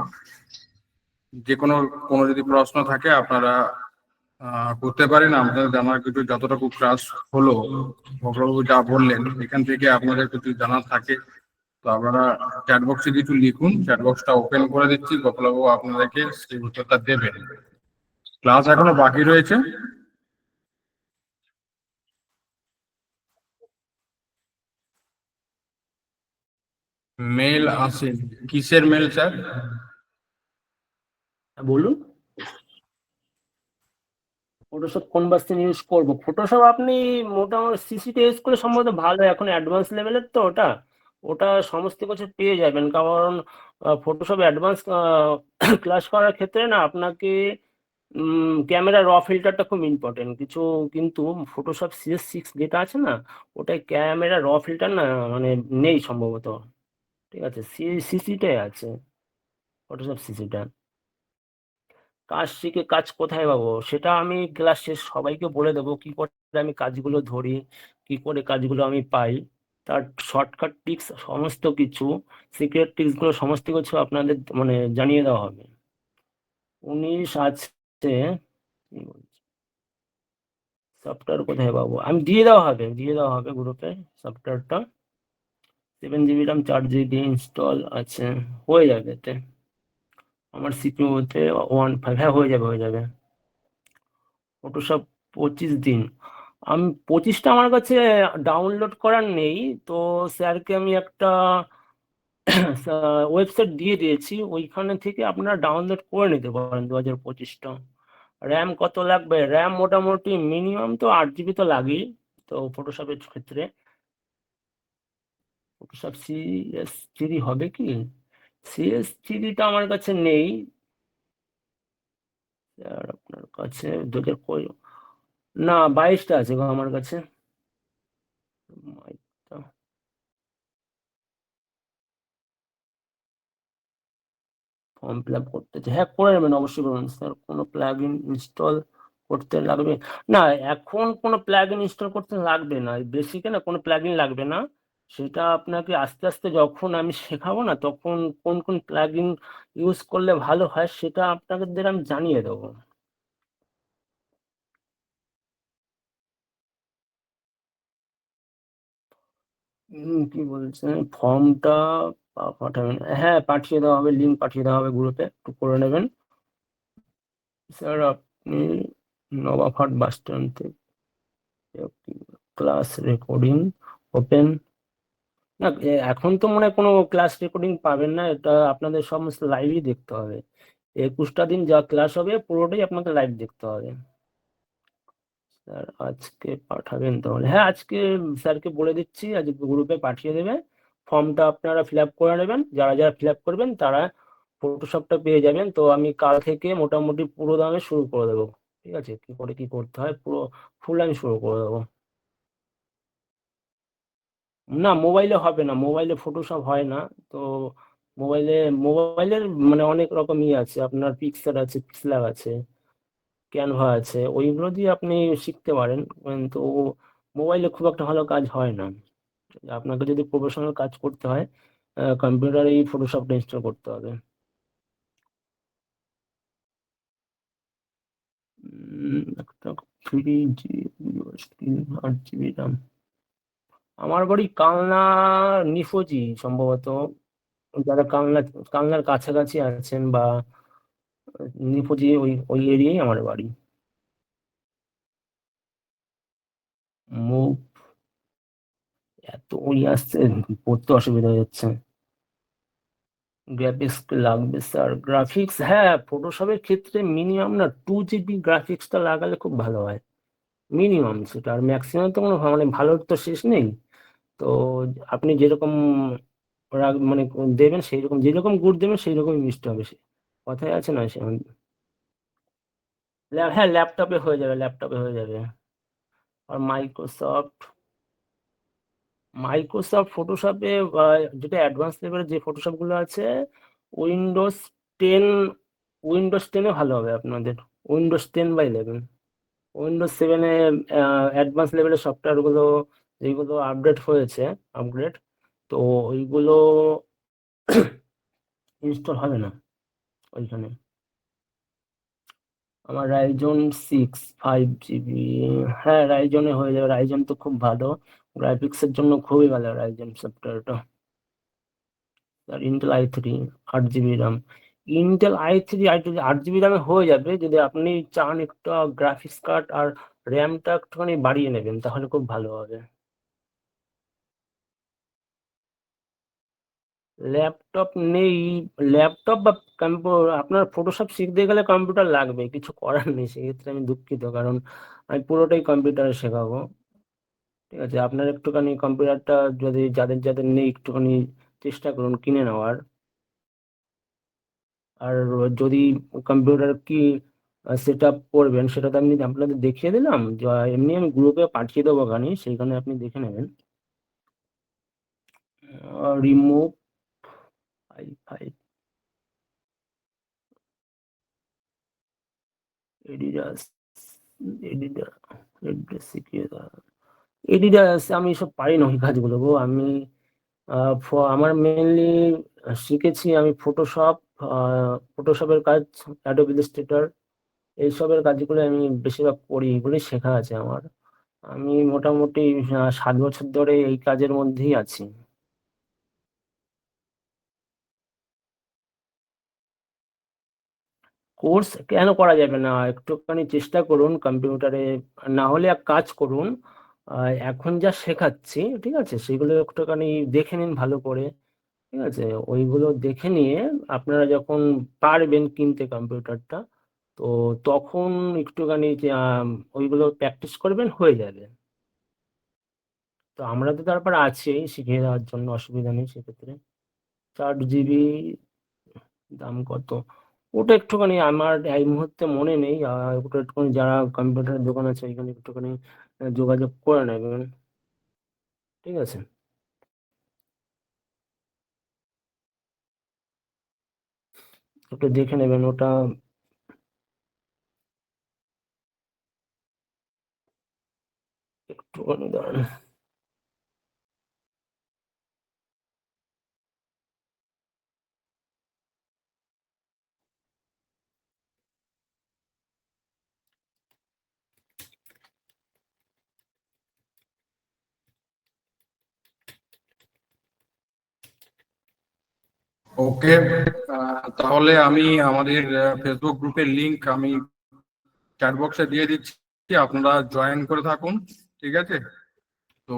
যে কোনো কোনো যদি প্রশ্ন থাকে আপনারা করতে পারেন। আমাদের জানার কিছু যতটুকু ক্লাস হলো, ভদ্রবাবু যা বললেন এখান থেকে আপনাদের কিছু জানার থাকে, তো আপনারা চ্যাট বক্সে কিছু লিখুন, চ্যাট বক্সটা ওপেন করে দিচ্ছি, গোপালবাবু আপনাদেরকে সেই উত্তরটা দেবেন। ক্লাস এখনো বাকি রয়েছে। মেল আসে, কিসের মেল স্যার? বলুন, ফটোশপ কোন ভার্সন ইউজ করবো? ফটোশপ আপনি মোটামুটি সিসিতে ইউজ করে সম্ভবত ভালো, এখন অ্যাডভান্স লেভেলের তো ওটা, ওটা সমস্ত কিছু পেয়ে যাবেন। কারণ ফটোশপ অ্যাডভান্স ক্লাস করার ক্ষেত্রে না আপনাকে ক্যামেরা র ফিল্টারটা খুব ইম্পর্টেন্ট কিছু, কিন্তু ফটোশপ CS6 যেটা আছে না, ওটাই ক্যামেরা র ফিল্টার না মানে নেই সম্ভবত, ঠিক আছে, সিসিটাই আছে, ফটোশপ সিসিটা। কাজ শিখে কাজ কোথায় পাবো সেটা আমি ক্লাস শেষ সবাইকে বলে দেবো, কি করে আমি কাজগুলো ধরি, কি করে কাজগুলো আমি পাই, তার শর্টকাট টিপস সমস্ত কিছু, সিক্রেট টিপস গুলো সমস্ত কিছু আপনাদের মানে জানিয়ে দেওয়া হবে। 19 আছে, সফটওয়্যার কোথায় পাবো, আমি দিয়ে দেওয়া হবে গ্রুপে সফটওয়্যারটা। 7 GB RAM 4 GB ইনস্টল আছে, হয়ে যাবে এতে, আমার সিপিইউতে 1.5, হ্যাঁ হয়ে যাবে। ফটোশপ 25 দিন, আমি 25টা আমার কাছে ডাউনলোড করার নেই, তো স্যারকে আমি একটা ওয়েবসাইট দিয়ে দিয়েছি, ওইখানে থেকে আপনারা ডাউনলোড করে নিতে পারেন 2025টা। র্যাম কত লাগবে? র্যাম মোটামুটি মিনিমাম তো 8 GB তো লাগেই, তো ফটোশপের ক্ষেত্রে। ফটোশপ CS3 হবে কি? CS3টা আমার কাছে নেই আর আপনার কাছে 2000 না 22টা আছে গো আমার কাছে। ফর্ম ফিল আপ করতে চাই, হ্যাঁ করে নেবেন, অবশ্যই করবেন স্যার। কোনো প্লাগ ইন ইনস্টল করতে লাগবে না, এখন কোনো প্লাগ ইন ইনস্টল করতে লাগবে না, বেসিকে না কোনো প্লাগ ইন লাগবে না, সেটা আপনাকে আস্তে আস্তে যখন আমি শেখাবো না তখন কোন কোন প্লাগ ইন ইউজ করলে ভালো হয় সেটা আপনাদের আমি জানিয়ে দেবো। কি বলছেন, ফর্মটা পাঠাবেন, হ্যাঁ পাঠিয়ে দেওয়া হবে, লিঙ্ক পাঠিয়ে দেওয়া হবে গ্রুপে, একটু করে নেবেন। স্যার আপনি নবাবহাট বাস স্ট্যান্ড থেকে ক্লাস রেকর্ডিং ওপেন, না এখন তো মনে হয় কোনো ক্লাস রেকর্ডিং পাবেন না, এটা আপনাদের সমস্ত লাইভই দেখতে হবে, 21টা দিন যা ক্লাস হবে পুরোটাই আপনাকে লাইভ দেখতে হবে। স্যার আজকে পাঠাবেন তাহলে, হ্যাঁ আজকে স্যারকে বলে দিচ্ছি, আজকে গ্রুপে পাঠিয়ে দেবে, ফর্মটা আপনারা ফিল আপ করে নেবেন, যারা যারা ফিল আপ করবেন তারা ফটোশপটা পেয়ে যাবেন। তো আমি কাল থেকে মোটামুটি পুরো দামে শুরু করে দেবো, ঠিক আছে, কি করে কি করতে হয় পুরো ফুল আমি শুরু করে দেবো। না মোবাইলে হবে না, মোবাইলে ফটোশপ হয় না, তো মোবাইলে, মোবাইলের মানে অনেক রকম আছে, আপনার পিক্সেল আছে, পিক্সেলার আছে, ক্যানভা আছে, ওইগুলো দিয়ে আপনি শিখতে পারেন, কিন্তু মোবাইলে খুব একটা ভালো কাজ হয় না, আপনাকে যদি প্রফেশনাল কাজ করতে হয় কম্পিউটারে এই ফটোশপটা ইনস্টল করতে হবে। একটা 3 GB 8 GB RAM, আমার বাড়ি কালনা, নিফোজি সম্ভবত, যারা কালনার কাছাকাছি আছেন বা নিফোজি ওই ওই এরিয়ায় আমার বাড়ি। মুভ এত ওই আসছে, পড়তে অসুবিধা হয়ে যাচ্ছে। গ্রাফিক্স লাগবে স্যার, গ্রাফিক্স হ্যাঁ ফটোশপের ক্ষেত্রে মিনিমাম না 2 GB গ্রাফিক্সটা লাগালে খুব ভালো হয়, মিনিমাম সেটা, আর ম্যাক্সিমাম তো কোনো মানে ভালোর তো শেষ নেই। তো আপনি যেরকম মানে দেবেন সেই রকম, যেরকম গুড় দেবেন সেই রকমই মিষ্টি হবে, সে কথায় আছে না সে, হ্যাঁ ল্যাপটপে হয়ে যাবে, ল্যাপটপে হয়ে যাবে। আর মাইক্রোসফট ফটোশপে যেটা অ্যাডভান্স লেভেলের যে ফটোশপ গুলো আছে, উইন্ডোজ 10, উইন্ডোজ 10-এ ভালো হবে আপনাদের, উইন্ডোজ 10/11, উইন্ডোজ 7-এ অ্যাডভান্স লেভেলের সফটওয়্যার গুলো যেগুলো আপডেট হয়েছে, আপগ্রেড, তো ওইগুলো ইনস্টল হবে না ওইখানে। আমার রাইজন 6 5 GB, হ্যাঁ রাইজনে হয়ে যাবে, রাইজন তো খুব ভালো, গ্রাফিক্সের জন্য খুবই ভালো রাইজন সফটওয়্যারটা। আর Intel i3 8 GB RAM, Intel i3 8 GB RAM হয়ে যাবে, যদি আপনি চান একটু গ্রাফিক্স কার্ড আর র্যামটা একটুখানি বাড়িয়ে নেবেন তাহলে খুব ভালো হবে। ল্যাপটপ নেই। ল্যাপটপ বা কম্পিউটার, আপনার ফটোশপ শিখতে গেলে কম্পিউটার লাগবে, কিছু করার নেই, সেক্ষেত্রে আমি দুঃখিত, কারণ আমি পুরোটাই কম্পিউটারে শেখাবো। ঠিক আছে, আপনার একটুখানি কম্পিউটারটা যদি যাদের যাদের নেই একটুখানি চেষ্টা করুন কিনে নেওয়ার। আর যদি কম্পিউটার কি সেট আপ করবেন সেটা তো আমি আপনাদের দেখিয়ে দিলাম, এমনি আমি গ্রুপে পাঠিয়ে দেবো ওখানে, সেইখানে আপনি দেখে নেবেন। Remove file Adidas, Adidas Adidas আমি সব পারি না ওই কাজগুলো গো। আমি আমার মেনলি শিখেছি আমি ফটোশপ, ফটোশপের কাজ, অ্যাডোব ইলাস্ট্রেটর, এইসবের কাজগুলো আমি বেশিরভাগ করি, এগুলোই শেখা আছে আমার। আমি মোটামুটি 7 বছর ধরে এই কাজের মধ্যেই আছি। কোর্স কেন করা যাবে না, একটুখানি চেষ্টা করুন কম্পিউটারে। না হলে এক কাজ করুন, এখন যা শেখাচ্ছি ঠিক আছে সেগুলো একটুখানি দেখে নিন ভালো করে। ঠিক আছে, ওইগুলো দেখে নিয়ে আপনারা যখন পারবেন কিনতে কম্পিউটারটা, তো তখন একটুখানি ওইগুলো প্র্যাকটিস করবেন, হয়ে যাবে। তো আমরা তো তারপর আছি শিখিয়ে দেওয়ার জন্য, অসুবিধা নেই সেক্ষেত্রে। 4 GB দাম কত, ওটা একটুখানি আমার এই মুহূর্তে মনে নেই। ওটা একটুখানি যারা কম্পিউটারের দোকান আছে ওইখানে একটুখানি যোগাযোগ করে নেবেন। ঠিক আছে, একটু দেখে নেবেন ওটা, একটুখানি দাঁড়ান। ওকে, তাহলে আমি আমাদের ফেসবুক গ্রুপের লিংক আমি চ্যাট বক্সে দিয়ে দিচ্ছি, আপনারা জয়েন করে থাকুন। ঠিক আছে, তো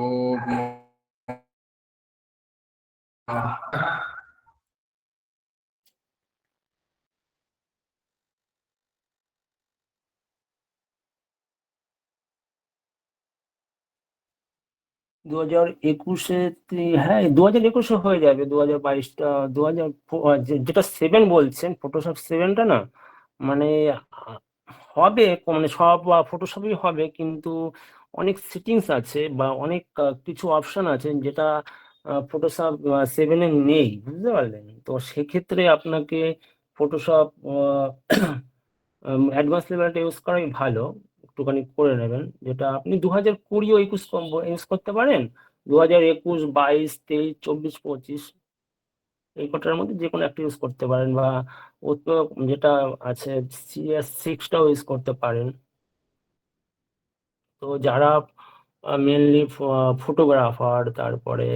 আহ, 2021-এ, হ্যাঁ 2021-এ হয়ে যাবে, 2022টা, 2000 যেটা 7 বলছেন ফটোশপ 7টা না, মানে হবে, মানে সব ফটোশপই হবে, কিন্তু অনেক সেটিংস আছে বা অনেক কিছু অপশন আছে যেটা ফটোশপ 7-এ নেই, বুঝতে পারলেন? তো সেক্ষেত্রে আপনাকে ফটোশপ অ্যাডভান্স লেভেলটা ইউজ করাই ভালো, একটুখানি করে নেবেন, যেটা আপনি 2020 ও 21 ইউজ করতে পারেন, 2021, 22, 23, 24, 25 এই কটার মধ্যে যে কোনো একটা ইউজ করতে পারেন, বা ও তো যেটা আছে CS6টাও ইউজ করতে পারেন। তো যারা মেনলি ফটোগ্রাফার, তারপরে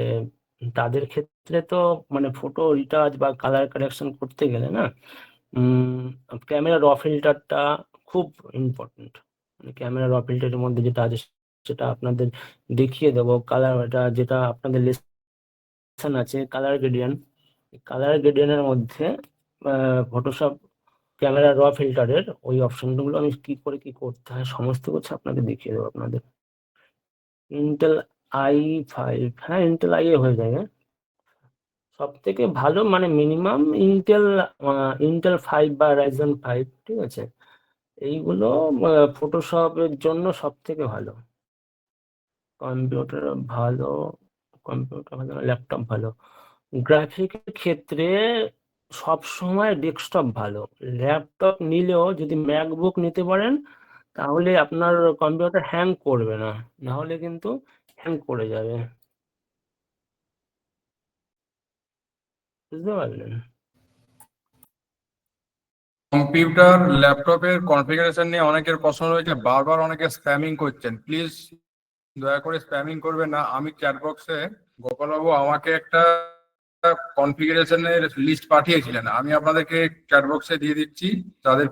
তাদের ক্ষেত্রে তো মানে ফটো রিটাচ বা কালার কারেকশন করতে গেলে না, ক্যামেরা র ফিল্টারটা খুব ইম্পর্টেন্ট। মানে ক্যামেরা র ফিল্টারের মধ্যে যেটা আছে সেটা আপনাদের দেখিয়ে দেবো, কালার, এটা যেটা আপনাদের লেসন আছে কালার গ্রেডিয়েন্টের মধ্যে ফটোশপ ক্যামেরা র ফিল্টারের ওই অপশনগুলো আমি কি করে কি করতে হয় সমস্ত কিছু আপনাকে দেখিয়ে দেবো আপনাদের। ইন্টেল i5, হ্যাঁ ইন্টেল আই এ হয়ে যাবে সব থেকে ভালো, মানে মিনিমাম ইন্টেল 5 বা রাইজেন 5, ঠিক আছে, এইগুলো ফটোশপের জন্য সব থেকে ভালো। কম্পিউটার ভালো, কম্পিউটার ভালো, ল্যাপটপ ভালো। গ্রাফিকের ক্ষেত্রে সব সময় ডেস্কটপ ভালো, ল্যাপটপ নিলেও যদি ম্যাকবুক নিতে পারেন তাহলে আপনার কম্পিউটার হ্যাং করবে না, না হলে কিন্তু হ্যাং করে যাবে, বুঝতে পারলেন? কম্পিউটার ল্যাপটপের কনফিগারেশন নিয়ে অনেকের প্রশ্ন রয়েছে, বারবার অনেকে স্প্যামিং করছেন, প্লিজ দয়া করে স্প্যামিং করবেন না। আমি চ্যাট বক্সে গোপালবাবু আমাকে একটা কনফিগারেশনের লিস্ট পাঠিয়েছিলেন, আমি আপনাদেরকে চ্যাট বক্সে দিয়ে দিচ্ছি, যাদের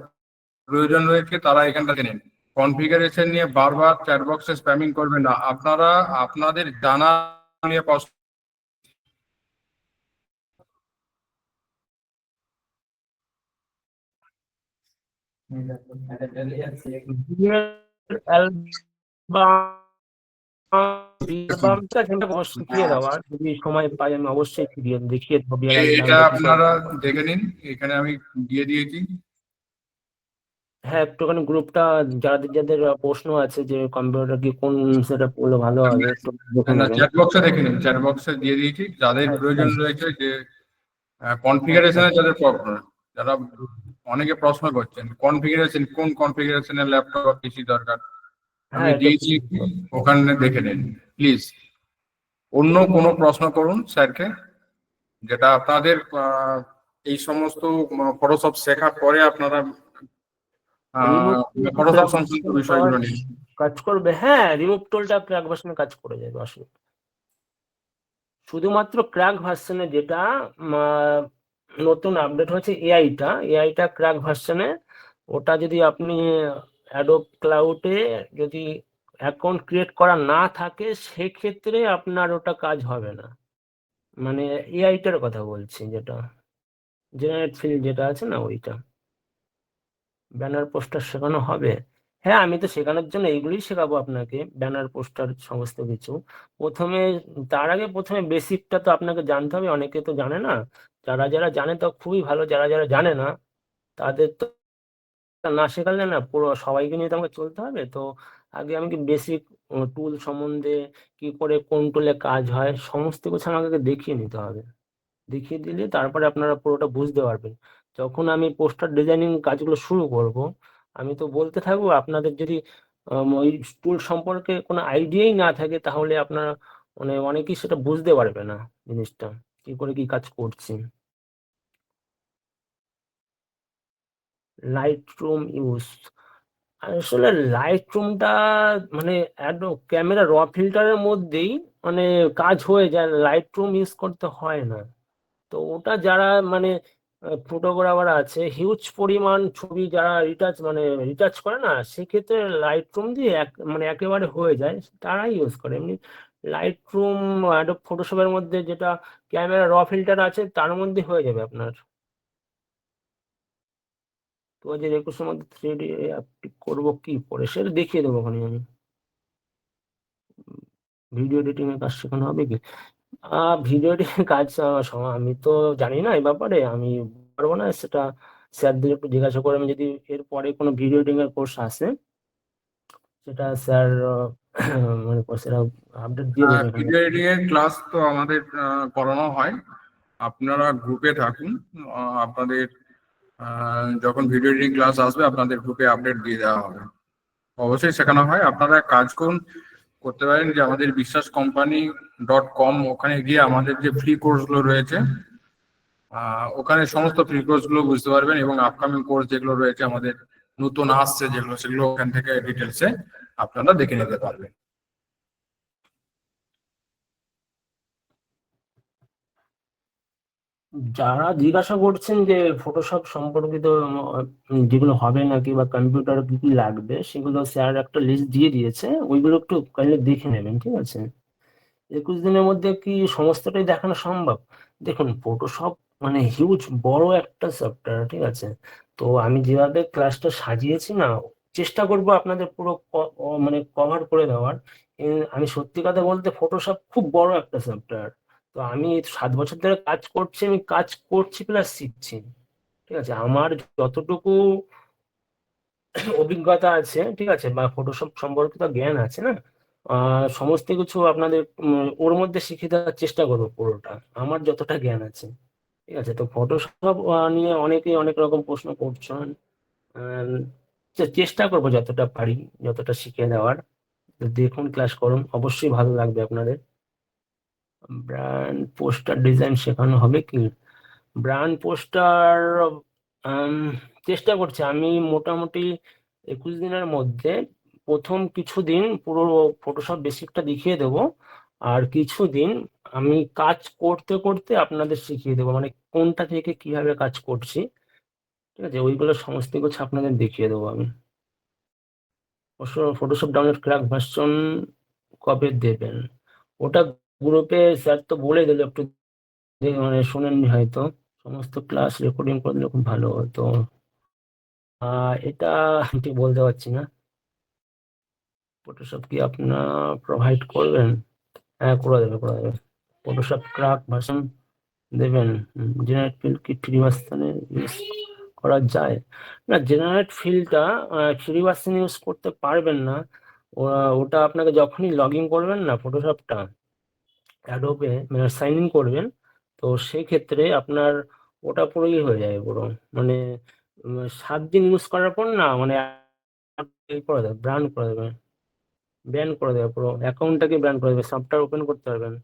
প্রয়োজন রয়েছে তারা এখানটা নিন। কনফিগারেশন নিয়ে বারবার চ্যাট বক্সে স্প্যামিং করবেন না, আপনারা আপনাদের জানা নিয়ে প্রশ্ন অ্যালবামটা শিখিয়ে দেওয়ার যদি সময় পাই আমি অবশ্যই দেখিয়ে দেবো বিআরএল এটা অ্যালবামটা কি করে। আপনারা দেখে নিন, এখানে আমি দিয়ে দিয়েছি। হ্যাঁ, একটুখানি গ্রুপটা যাদের যাদের প্রশ্ন আছে যে কম্পিউটার কি কোন সেটা পড়লে ভালো হবে একটু দেখে না, নেবেন। চ্যাট বক্সে দেখে নিন, চ্যাট বক্সে দিয়ে দিয়েছি। যাদের হ্যাঁ, প্রয়োজন হ্যাঁ, রয়েছে, যে আচ্ছা, কনফিগারেশনে যাদের প্রবলেম, যারা অনেকে প্রশ্ন করছেন কনফিগারেশন, কোন কনফিগারেশনের ল্যাপটপ বা পিসি দরকার, আমি হ্যাঁ এটা দিয়েছি, ওখানে দেখে নিন প্লিজ। অন্য কোনো প্রশ্ন করুন স্যারকে, যেটা আপনাদের এই সমস্ত ফটোশপ শেখার পরে আপনারা রিমুভ ফটোশপ সংক্রান্ত বিষয়গুলো নিন। কাজ করবে। হ্যাঁ, রিমুভ টোলটা ক্র্যাক ভার্সনে কাজ করে যাবে, অসুবিধা। শুধুমাত্র ক্র্যাক ভার্সনে যেটা নতুন আপডেট হয়েছে এআইটা ক্র্যাক ভার্সনে, ওটা যদি আপনি অ্যাডোব ক্লাউডে যদি অ্যাকাউন্ট ক্রিয়েট করা না থাকে সেক্ষেত্রে আপনার ওটা কাজ হবে না। মানে এআইটার কথা বলছি, যেটা জেনারেট ফিল্ড যেটা আছে না, ওইটা ব্যানার পোস্টার শেখানো হবে। হ্যাঁ, আমি তো শেখানোর জন্য এইগুলোই শেখাবো আপনাকে, ব্যানার পোস্টার সমস্ত কিছু। প্রথমে তার আগে প্রথমে বেসিকটা তো আপনাকে জানতে হবে, অনেকে তো জানে না। যারা যারা জানে তো খুবই ভালো, যারা যারা জানে না তাদের তো না শেখালে না, পুরো সবাইকে নিয়ে তো আমাকে চলতে হবে। তো আগে আমাকে বেসিক টুল সম্বন্ধে, কি করে কোন টুলে কাজ হয় সমস্ত কিছু আমাকে দেখিয়ে নিতে হবে। দেখিয়ে দিলে তারপরে আপনারা পুরোটা বুঝতে পারবেন। যখন আমি পোস্টার ডিজাইনিং কাজগুলো শুরু করব, আমি তো বলতে থাকবো। আপনাদের যদি ওই টুল সম্পর্কে কোনো আইডিয়াই না থাকে তাহলে আপনারা মানে অনেকেই সেটা বুঝতে পারবে না, জিনিসটা কি করে কি কাজ করছি। লাইট রুম ইউজ, আসলে লাইট রুমটা মানে ক্যামেরা র ফিল্টারের মধ্যেই মানে কাজ হয়ে যায়, লাইট রুম ইউজ করতে হয় না। তো ওটা যারা মানে ফটোগ্রাফার আছে, হিউজ পরিমাণ ছবি যারা রিটাচ করে না, সেক্ষেত্রে লাইট রুম দিয়ে মানে একেবারে হয়ে যায়, তারাই ইউজ করে। এমনি লাইট রুম অ্যাডোব ফটোশপের মধ্যে যেটা ক্যামেরা র ফিল্টার আছে তার মধ্যে হয়ে যাবে আপনার। 2021-এর মধ্যে 3D করবো কি করে সেটা দেখিয়ে দেবো ওখানে আমি। ভিডিও এডিটিং এর কাজ শেখানো হবে কি? ভিডিও এডিটিং কাজ আমি তো জানি না এই ব্যাপারে, আমি পারবো না সেটা। স্যারদের একটু জিজ্ঞাসা করে আমি যদি এর পরে কোনো ভিডিও এডিটিং এর কোর্স আসে সেটা স্যার মানে সেটা আপডেট দিয়ে দেবে এখানে। ভিডিও এডিটিং এর ক্লাস তো আমাদের করানো হয়, আপনারা গ্রুপে থাকুন। আপনাদের যখন ভিডিও এডিটিং ক্লাস আসবে আপনাদের গ্রুপে আপডেট দিয়ে দেওয়া হবে, অবশ্যই শেখানো হয়। আপনারা কাজ করতে পারেন যে আমাদের বিশ্বাস কোম্পানি .com, ওখানে গিয়ে আমাদের যে ফ্রি কোর্সগুলো রয়েছে ওখানে সমস্ত ফ্রি কোর্সগুলো বুঝতে পারবেন, এবং আপকামিং কোর্স যেগুলো রয়েছে আমাদের নতুন আসছে যেগুলো, সেগুলো ওখান থেকে ডিটেলসে আপনারা দেখে নিতে পারবেন। যারা জিজ্ঞাসা করছেন যে ফটোশপ সম্পর্কিত যেগুলো হবে নাকি বা কম্পিউটার কি কি লাগবে, সেগুলো স্যার একটা লিস্ট দিয়ে দিয়েছে, ওইগুলো একটু কাইন্ডলি দেখে নেবেন, ঠিক আছে? 21 দিনের মধ্যে কি সমস্তটাই দেখানো সম্ভব? দেখুন, ফটোশপ মানে হিউজ বড় একটা সফটওয়্যার, ঠিক আছে? তো আমি যেভাবে ক্লাসটা সাজিয়েছি না, চেষ্টা করব আপনাদের পুরো মানে কভার করে দেওয়ার। আমি সত্যি কথা বলতে ফটোশপ খুব বড় একটা সফটওয়্যার। তো আমি 7 বছর ধরে কাজ করছি, আমি কাজ করছি প্লাস শিখছি, ঠিক আছে? আমার যতটুকু অভিজ্ঞতা আছে, ঠিক আছে, বা ফটোশপ সম্পর্কিত জ্ঞান আছে না, সমস্ত কিছু আপনাদের ওর মধ্যে শিখিয়ে দেওয়ার চেষ্টা করবো পুরোটা, আমার যতটা জ্ঞান আছে, ঠিক আছে? তো ফটোশপ নিয়ে অনেকেই অনেক রকম প্রশ্ন করছেন। চেষ্টা করবো যতটা পারি, যতটা শিখিয়ে দেওয়ার। তো দেখুন, ক্লাস করুন, অবশ্যই ভালো লাগবে আপনাদের। ব্র্যান্ড পোস্টার ডিজাইন শেখানো হবে কি? ব্র্যান্ড পোস্টার চেষ্টা করছি আমি মোটামুটি 21 দিনের মধ্যে প্রথম কিছুদিন পুরো ফটোশপ বেসিকটা দেখিয়ে দেবো, আর কিছুদিন আমি কাজ করতে করতে আপনাদের শিখিয়ে দেবো, মানে কোনটা থেকে কিভাবে কাজ করছি, ঠিক আছে? ওইগুলো সমস্ত কিছু আপনাদের দেখিয়ে দেবো আমি। ফটোশপ ডাউনলোড ক্র্যাক ভার্সন কবে দেবেন? ওটা গ্রুপে স্যার তো বলে দিল, একটু মানে শোনেননি হয়তো। সমস্ত ক্লাস রেকর্ডিং করে দিলে খুব ভালো হতো। এটা ঠিক বলতে পারছি না। ফটোশপ কি আপনারা প্রোভাইড করবেন? হ্যাঁ, করে দেবে। ফটোশপ ক্রাক ভার্সন দেবেন। জেনারেট ফিল্ড কি ফ্রি ভার্সনে ইউজ করা যায়? না, জেনারেট ফিল্ডটা ফ্রি ভার্সন ইউজ করতে পারবেন না। ওটা আপনাকে যখনই লগ ইন করবেন না ফটোশপটা অ্যাডোবে, মানে সাইন ইন করবেন, তো সেই ক্ষেত্রে আপনার ওটা পুরোই হয়ে যায় পুরো, মানে 7 দিন ইউজ করার পর না, মানে করে দেবে, ব্যান করে দেবে পুরো অ্যাকাউন্টটাকে, ব্যান করে দেবে, সফটওয়্যার ওপেন করতে পারবেন।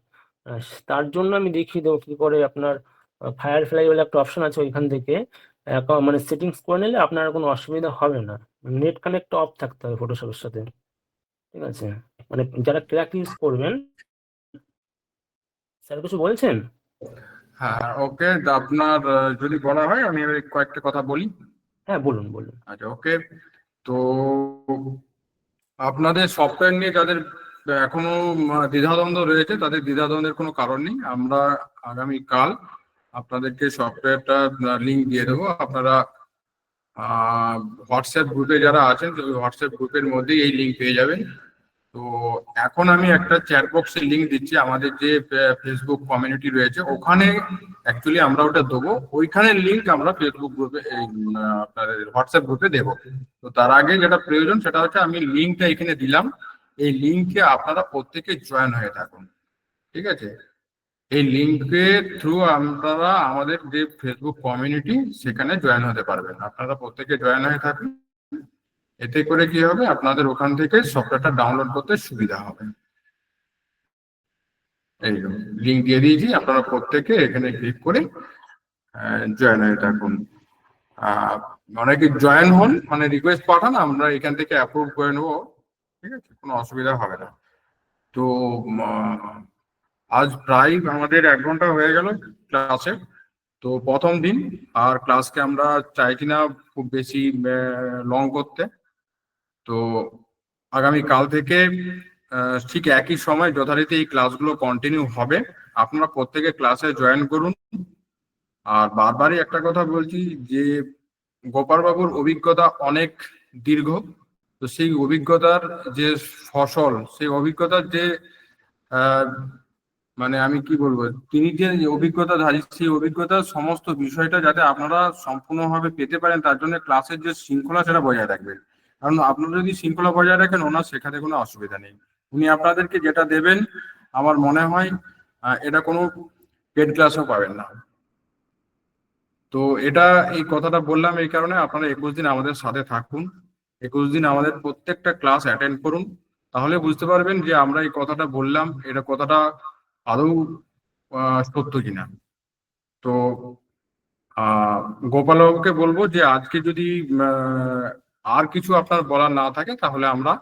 আহ, তার জন্য আমি দেখিয়ে দেবো কি করে আপনার ফায়ারফ্লাই বলে একটা অপশন আছে, ওইখান থেকে মানে সেটিংস করে নিলে আপনার কোনো অসুবিধা হবে না। নেট কানেক্ট অফ থাকতে হবে ফটোশপের সাথে, ঠিক আছে? মানে যারা ক্র্যাক ইউজ করবেন। স্যার কিছু বলছেন? হ্যাঁ, ওকে। আপনার যদি বলা হয় আমি এবার কয়েকটা কথা বলি। হ্যাঁ, বলুন। আচ্ছা, ওকে। তো আপনাদের সফটওয়্যার নিয়ে যাদের এখনো দ্বিধাদ্বন্দ্ব রয়েছে, তাদের দ্বিধাদ্বন্দ্বের কোনো কারণ নেই। আমরা আগামীকাল আপনাদেরকে সফটওয়্যারটা লিঙ্ক দিয়ে দেবো। আপনারা হোয়াটসঅ্যাপ গ্রুপে যারা আছেন, তো হোয়াটসঅ্যাপ গ্রুপের মধ্যেই এই লিঙ্ক পেয়ে যাবেন। তো এখন আমি একটা চ্যাট বক্সের লিঙ্ক দিচ্ছি। আমাদের যে ফেসবুক কমিউনিটি রয়েছে ওখানে অ্যাকচুয়ালি আমরা ওটা দেবো, ওইখানের লিঙ্ক আমরা ফেসবুক গ্রুপে, আপনার হোয়াটসঅ্যাপ গ্রুপে দেবো। তো তার আগে যেটা প্রয়োজন সেটা হচ্ছে আমি লিঙ্কটা এখানে দিলাম, এই লিঙ্কে আপনারা প্রত্যেকে জয়েন হয়ে থাকুন, ঠিক আছে? এই লিঙ্কের থ্রু আপনারা আমাদের যে ফেসবুক কমিউনিটি সেখানে জয়েন হতে পারবেন। আপনারা প্রত্যেকে জয়েন হয়ে থাকুন, এতে করে কি হবে, আপনাদের ওখান থেকে সফটওয়্যারটা ডাউনলোড করতে সুবিধা হবে। এই লিঙ্ক দিয়ে দিয়েছি, আপনারা প্রত্যেকে এখানে ক্লিক করে জয়েন হয়ে থাকুন। অনেকে জয়েন হন, মানে রিকোয়েস্ট পাঠান, আমরা এখান থেকে অ্যাপ্রুভ করে নেবো, ঠিক আছে? কোনো অসুবিধা হবে না। তো আজ প্রায় আমাদের 1 ঘন্টা হয়ে গেল ক্লাসে। তো প্রথম দিন, আর ক্লাসকে আমরা চাইছি না খুব বেশি লং করতে। তো আগামীকাল থেকে ঠিক একই সময় যথারীতি এই ক্লাসগুলো কন্টিনিউ হবে। আপনারা প্রত্যেকে ক্লাসে জয়েন করুন। আর বারবারই একটা কথা বলছি যে গোপাল বাবুর অভিজ্ঞতা অনেক দীর্ঘ। তো সেই অভিজ্ঞতার যে ফসল, সেই অভিজ্ঞতার যে মানে আমি কি বলবো, তিনি যে অভিজ্ঞতাধারী, সেই অভিজ্ঞতার সমস্ত বিষয়টা যাতে আপনারা সম্পূর্ণভাবে পেতে পারেন, তার জন্য ক্লাসের যে শৃঙ্খলা সেটা বজায় রাখবেন। কারণ আপনারা যদি শৃঙ্খলা বজায় রাখেন, ওনার শেখাতে কোনো অসুবিধা নেই। উনি আপনাদেরকে যেটা দেবেন আমার মনে হয় এটা কোনো পেড ক্লাসও পাবেন না। তো এটা, এই কথাটা বললাম এই কারণে, আপনারা 21 দিন আমাদের সাথে থাকুন, 21 দিন আমাদের প্রত্যেকটা ক্লাস অ্যাটেন্ড করুন, তাহলে বুঝতে পারবেন যে আমরা এই কথাটা বললাম এটা কথাটা আদৌ সত্য কিনা। তো গোপালবাবুকে বলবো যে আজকে যদি আর কিছু আপনার বলার না থাকে তাহলে আমরা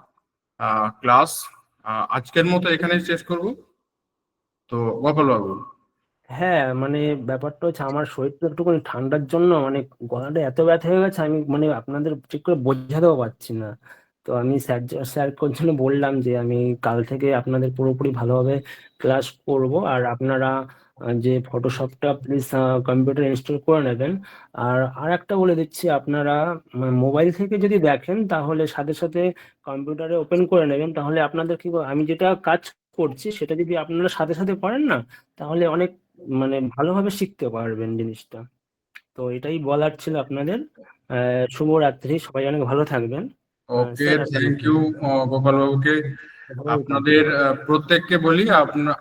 ক্লাস আজকের মতো এখানেই শেষ করব। তো গোপালবাবু। হ্যাঁ, মানে ব্যাপারটা হচ্ছে আমার শরীরটা একটুখানি ঠান্ডার জন্য মানে গলাটা এত ব্যথা হয়ে গেছে, আমি মানে আপনাদের ঠিক করে বোঝাতেও পারছি না। তো আমি স্যারকে জন্য বললাম যে আমি কাল থেকে আপনাদের পুরোপুরি ভালোভাবে ক্লাস করব, আর আপনারা যে ফটোশপটা প্লিজ কম্পিউটারে ইনস্টল করে নেবেন। আর একটা বলে দিচ্ছি, আপনারা মোবাইল থেকে যদি দেখেন তাহলে সাথে সাথে কম্পিউটারে ওপেন করে নেবেন, তাহলে আপনাদের কি আমি যেটা কাজ করছি সেটা যদি আপনারা সাথে সাথে করেন না, তাহলে অনেক মানে ভালোভাবে শিখতে পারবেন জিনিসটা। তো এটাই বলার ছিল আপনাদের। শুভরাত্রি, সবাই অনেক ভালো থাকবেন। ওকে, স্যার থ্যাংক ইউ গোপালবাবুকে। আপনাদের প্রত্যেককে বলি,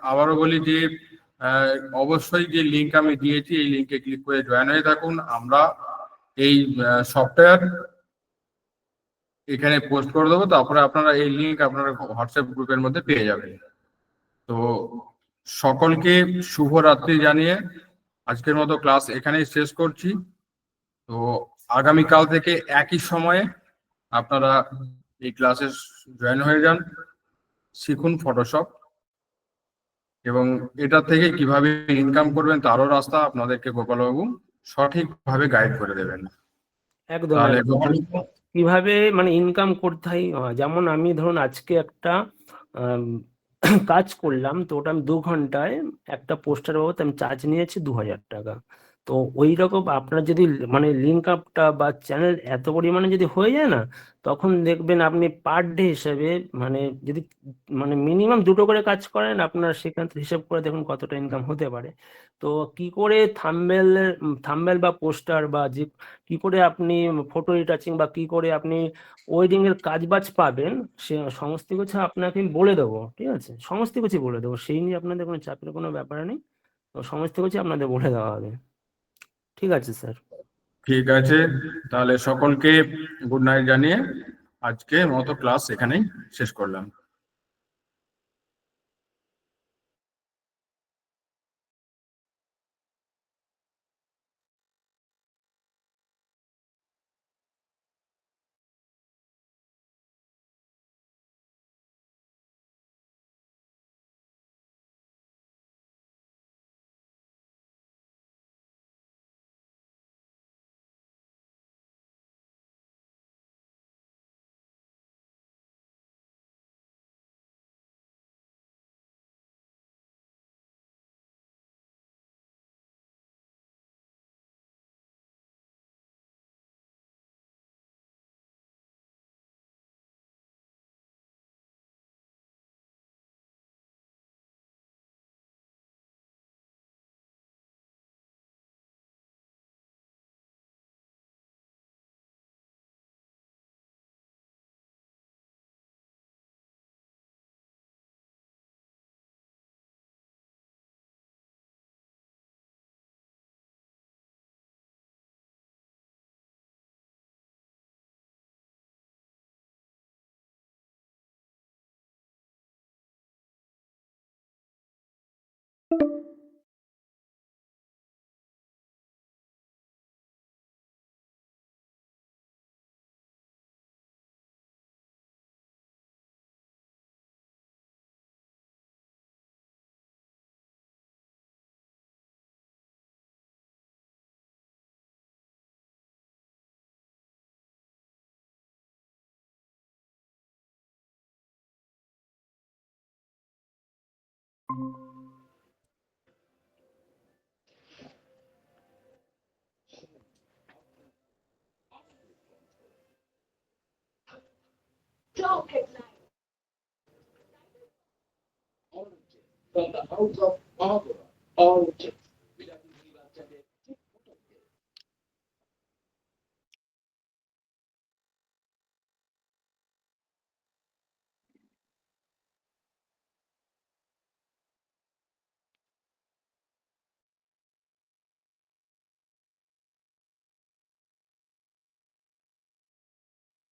আবারও বলি যে অবশ্যই যে লিঙ্ক আমি দিয়েছি এই লিঙ্কে ক্লিক করে জয়েন হয়ে থাকুন। আমরা এই সফটওয়্যার এখানে পোস্ট করে দেবো, তারপরে আপনারা এই লিঙ্ক আপনারা হোয়াটসঅ্যাপ গ্রুপের মধ্যে পেয়ে যাবেন। তো সকলকে শুভরাত্রি জানিয়ে আজকের মতো ক্লাস এখানেই শেষ করছি। তো আগামীকাল থেকে একই সময়ে আপনারা এই ক্লাসে জয়েন হয়ে যান, শিখুন ফটোশপ, এবং এটা থেকে কিভাবে ইনকাম করবেন তারও রাস্তা আপনাদেরকে গোপালবাবু সঠিকভাবে গাইড করে দেবেন। একদম তাহলে একদম গোপাল, কিভাবে মানে ইনকাম করতে হয়, যেমন আমি ধরুন আজকে একটা আম, কাজ করলাম, তো ওটা আমি 2 ঘন্টায় একটা পোস্টার বাবদ আমি চার্জ নিয়েছি 2000 টাকা। তো ওই রকম আপনার যদি মানে লিঙ্ক আপটা বা চ্যানেল এত পরিমাণে যদি হয়ে যায় না, তখন দেখবেন আপনি পার ডে হিসেবে মানে যদি মানে মিনিমাম 2টো করে কাজ করেন, আপনার সেখান থেকে হিসেব করে দেখুন কতটা ইনকাম হতে পারে। তো কি করে থাম্বনেল বা পোস্টার বা যে কি করে আপনি ফটো রিটাচিং বা কি করে আপনি ওয়েডিং এর কাজ বাজ পাবেন, সে সমস্ত কিছু আপনাকে আমি বলে দেবো, ঠিক আছে? সমস্ত কিছু বলে দেবো, সেই নিয়ে আপনাদের কোনো চাপের কোনো ব্যাপার নেই। তো সমস্ত কিছু আপনাদের বলে দেওয়া হবে। ঠিক আছে স্যার। ঠিক আছে, তাহলে সকলকে গুড নাইট জানিয়ে আজকে মতো ক্লাস এখানেই শেষ করলাম। From the house of Barbara, all